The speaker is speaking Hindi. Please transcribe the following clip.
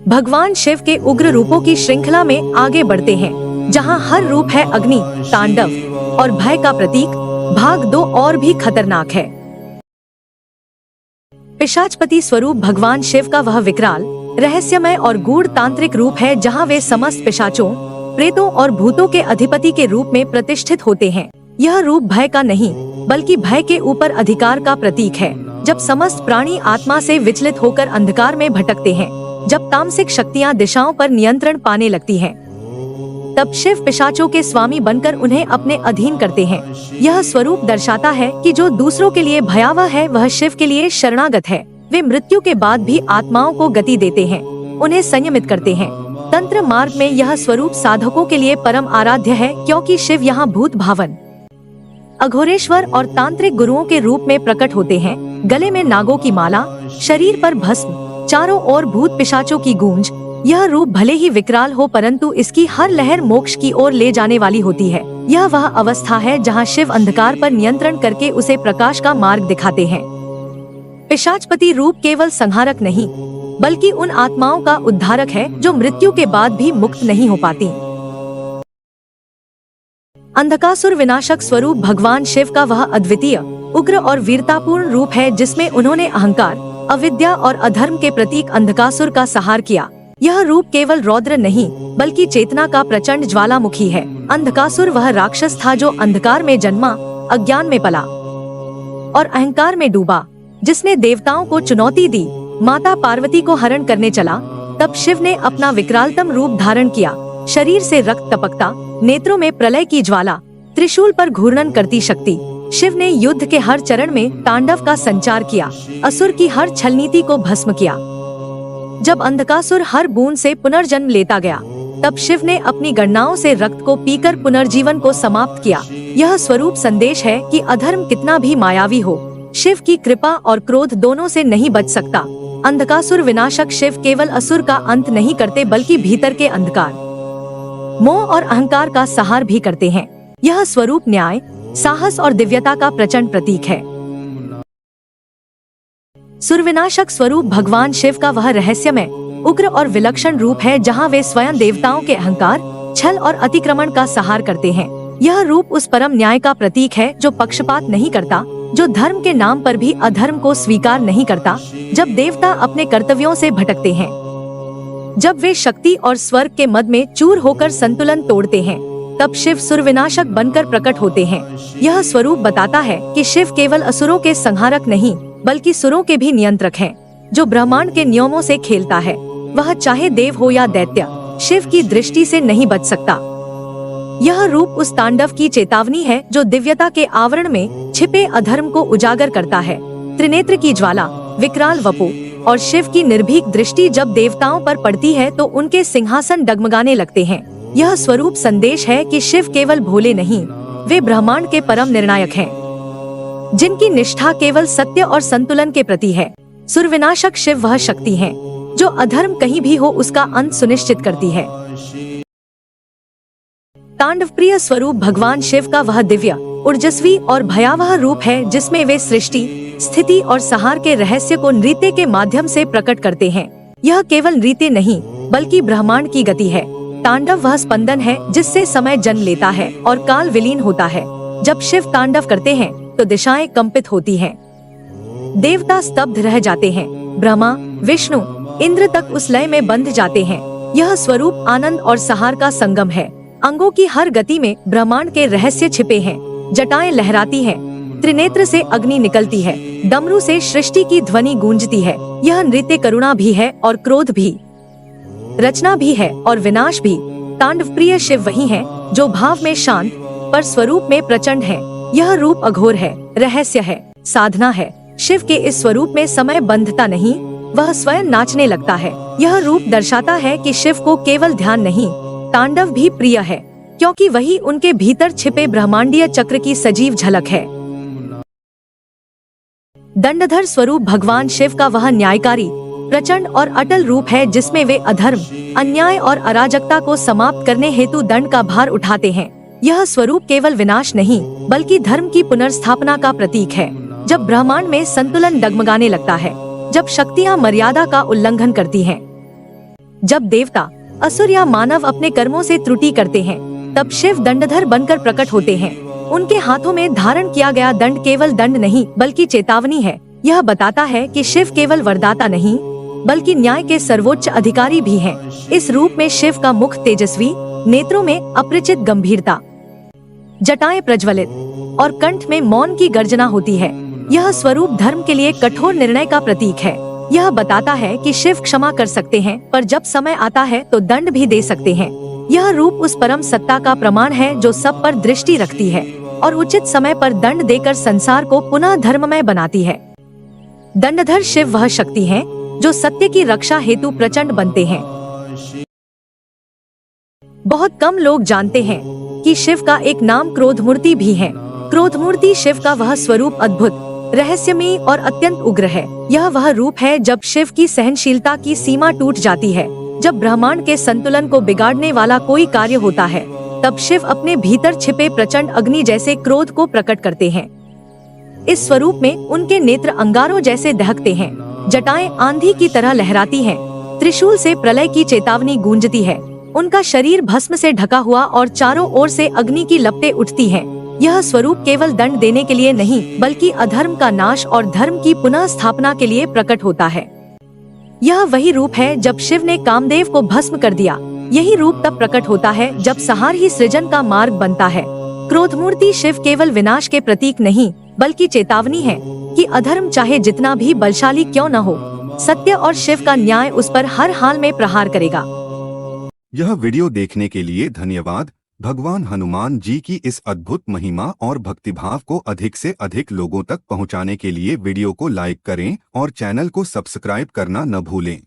भगवान शिव के उग्र रूपों की श्रृंखला में आगे बढ़ते हैं, जहां हर रूप है अग्नि, तांडव और भय का प्रतीक। भाग 2 और भी खतरनाक है। पिशाचपति स्वरूप भगवान शिव का वह विकराल, रहस्यमय और गूढ़ तांत्रिक रूप है जहां वे समस्त पिशाचों, प्रेतों और भूतों के अधिपति के रूप में प्रतिष्ठित होते हैं। यह रूप भय का नहीं, बल्कि भय के ऊपर अधिकार का प्रतीक है। जब समस्त प्राणी आत्मा से विचलित होकर अंधकार में भटकते हैं, जब तामसिक शक्तियां दिशाओं पर नियंत्रण पाने लगती हैं, तब शिव पिशाचों के स्वामी बनकर उन्हें अपने अधीन करते हैं। यह स्वरूप दर्शाता है कि जो दूसरों के लिए भयावह है वह शिव के लिए शरणागत है। वे मृत्यु के बाद भी आत्माओं को गति देते हैं, उन्हें संयमित करते हैं। तंत्र मार्ग में यह स्वरूप साधकों के लिए परम आराध्य है, क्योंकि शिव यहाँ भूत भावन, अघोरेश्वर और तांत्रिक गुरुओं के रूप में प्रकट होते हैं। गले में नागों की माला, शरीर पर भस्म, चारों ओर भूत पिशाचों की गूंज। यह रूप भले ही विकराल हो, परंतु इसकी हर लहर मोक्ष की ओर ले जाने वाली होती है। यह वह अवस्था है जहां शिव अंधकार पर नियंत्रण करके उसे प्रकाश का मार्ग दिखाते हैं। पिशाचपति रूप केवल संहारक नहीं, बल्कि उन आत्माओं का उद्धारक है जो मृत्यु के बाद भी मुक्त नहीं हो पाती। अंधकासुर विनाशक स्वरूप भगवान शिव का वह अद्वितीय, उग्र और वीरतापूर्ण रूप है जिसमें उन्होंने अहंकार, अविद्या और अधर्म के प्रतीक अंधकासुर का संहार किया। यह रूप केवल रौद्र नहीं, बल्कि चेतना का प्रचंड ज्वालामुखी है। अंधकासुर वह राक्षस था जो अंधकार में जन्मा, अज्ञान में पला और अहंकार में डूबा, जिसने देवताओं को चुनौती दी, माता पार्वती को हरण करने चला। तब शिव ने अपना विकरालतम रूप धारण किया। शरीर से रक्त टपकता, नेत्रों में प्रलय की ज्वाला, त्रिशूल पर घूर्णन करती शक्ति। शिव ने युद्ध के हर चरण में तांडव का संचार किया, असुर की हर छलनीति को भस्म किया। जब अंधकासुर हर बूंद से पुनर्जन्म लेता गया, तब शिव ने अपनी गणनाओं से रक्त को पीकर पुनर्जीवन को समाप्त किया। यह स्वरूप संदेश है कि अधर्म कितना भी मायावी हो, शिव की कृपा और क्रोध दोनों से नहीं बच सकता। अंधकासुर विनाशक शिव केवल असुर का अंत नहीं करते, बल्कि भीतर के अंधकार, मोह और अहंकार का संहार भी करते हैं। यह स्वरूप न्याय, साहस और दिव्यता का प्रचंड प्रतीक है। सुरविनाशक स्वरूप भगवान शिव का वह रहस्यमय, उग्र और विलक्षण रूप है जहां वे स्वयं देवताओं के अहंकार, छल और अतिक्रमण का संहार करते हैं। यह रूप उस परम न्याय का प्रतीक है जो पक्षपात नहीं करता, जो धर्म के नाम पर भी अधर्म को स्वीकार नहीं करता। जब देवता अपने कर्तव्यों से भटकते हैं, जब वे शक्ति और स्वर्ग के मद में चूर होकर संतुलन तोड़ते हैं, तब शिव सुरविनाशक बनकर प्रकट होते हैं। यह स्वरूप बताता है कि शिव केवल असुरों के संहारक नहीं, बल्कि सुरों के भी नियंत्रक हैं, जो ब्रह्मांड के नियमों से खेलता है। वह चाहे देव हो या दैत्य, शिव की दृष्टि से नहीं बच सकता। यह रूप उस तांडव की चेतावनी है जो दिव्यता के आवरण में छिपे अधर्म को उजागर करता है। त्रिनेत्र की ज्वाला, विकराल वपु और शिव की निर्भीक दृष्टि जब देवताओं पर पड़ती है तो उनके सिंहासन डगमगाने लगते हैं। यह स्वरूप संदेश है कि शिव केवल भोले नहीं, वे ब्रह्मांड के परम निर्णायक हैं, जिनकी निष्ठा केवल सत्य और संतुलन के प्रति है। सुरविनाशक शिव वह शक्ति है जो अधर्म कहीं भी हो उसका अंत सुनिश्चित करती है। तांडव प्रिय स्वरूप भगवान शिव का वह दिव्य, ऊर्जस्वी और भयावह रूप है जिसमें वे सृष्टि, स्थिति और संहार के रहस्य को नृत्य के माध्यम से प्रकट करते हैं। यह केवल नृत्य नहीं, बल्कि ब्रह्मांड की गति है। तांडव वह स्पंदन है जिससे समय जन्म लेता है और काल विलीन होता है। जब शिव तांडव करते हैं तो दिशाएं कंपित होती हैं, देवता स्तब्ध रह जाते हैं, ब्रह्मा, विष्णु, इंद्र तक उस लय में बंध जाते हैं। यह स्वरूप आनंद और संहार का संगम है। अंगों की हर गति में ब्रह्मांड के रहस्य छिपे हैं। जटाएं लहराती हैं, त्रिनेत्र से अग्नि निकलती है, डमरू से सृष्टि की ध्वनि गूंजती है। यह नृत्य करुणा भी है और क्रोध भी, रचना भी है और विनाश भी। तांडव प्रिय शिव वही है जो भाव में शांत पर स्वरूप में प्रचंड है। यह रूप अघोर है, रहस्य है, साधना है। शिव के इस स्वरूप में समय बंधता नहीं, वह स्वयं नाचने लगता है। यह रूप दर्शाता है कि शिव को केवल ध्यान नहीं, तांडव भी प्रिय है, क्योंकि वही उनके भीतर छिपे ब्रह्मांडीय चक्र की सजीव झलक है। दंडधर स्वरूप भगवान शिव का वह न्यायकारी, प्रचंड और अटल रूप है जिसमें वे अधर्म, अन्याय और अराजकता को समाप्त करने हेतु दंड का भार उठाते हैं। यह स्वरूप केवल विनाश नहीं, बल्कि धर्म की पुनर्स्थापना का प्रतीक है। जब ब्रह्मांड में संतुलन डगमगाने लगता है, जब शक्तियां मर्यादा का उल्लंघन करती हैं, जब देवता, असुर या मानव अपने कर्मों से त्रुटि करते हैं, तब शिव दंडधर बनकर प्रकट होते हैं। उनके हाथों में धारण किया गया दंड केवल दंड नहीं बल्कि चेतावनी है। यह बताता है कि शिव केवल वरदाता नहीं बल्कि न्याय के सर्वोच्च अधिकारी भी हैं। इस रूप में शिव का मुख तेजस्वी, नेत्रों में अपरिचित गंभीरता, जटाएं प्रज्वलित और कंठ में मौन की गर्जना होती है। यह स्वरूप धर्म के लिए कठोर निर्णय का प्रतीक है। यह बताता है कि शिव क्षमा कर सकते हैं, पर जब समय आता है तो दंड भी दे सकते हैं। यह रूप उस परम सत्ता का प्रमाण है जो सब पर दृष्टि रखती है और उचित समय पर दंड देकर संसार को पुनः धर्ममय बनाती है। दंडधर शिव वह शक्ति है जो सत्य की रक्षा हेतु प्रचंड बनते हैं। बहुत कम लोग जानते हैं कि शिव का एक नाम क्रोधमूर्ति भी है। क्रोधमूर्ति शिव का वह स्वरूप अद्भुत, रहस्यमयी और अत्यंत उग्र है। यह वह रूप है जब शिव की सहनशीलता की सीमा टूट जाती है। जब ब्रह्मांड के संतुलन को बिगाड़ने वाला कोई कार्य होता है, तब शिव अपने भीतर छिपे प्रचंड अग्नि जैसे क्रोध को प्रकट करते हैं। इस स्वरूप में उनके नेत्र अंगारों जैसे दहकते हैं, जटाएं आंधी की तरह लहराती हैं, त्रिशूल से प्रलय की चेतावनी गूंजती है। उनका शरीर भस्म से ढका हुआ और चारों ओर से अग्नि की लपटें उठती हैं। यह स्वरूप केवल दंड देने के लिए नहीं बल्कि अधर्म का नाश और धर्म की पुनः स्थापना के लिए प्रकट होता है। यह वही रूप है जब शिव ने कामदेव को भस्म कर दिया। यही रूप तब प्रकट होता है जब संहार ही सृजन का मार्ग बनता है। क्रोधमूर्ति शिव केवल विनाश के प्रतीक नहीं बल्कि चेतावनी है कि अधर्म चाहे जितना भी बलशाली क्यों न हो, सत्य और शिव का न्याय उस पर हर हाल में प्रहार करेगा। यह वीडियो देखने के लिए धन्यवाद। भगवान हनुमान जी की इस अद्भुत महिमा और भक्तिभाव को अधिक से अधिक लोगों तक पहुंचाने के लिए वीडियो को लाइक करें और चैनल को सब्सक्राइब करना न भूलें।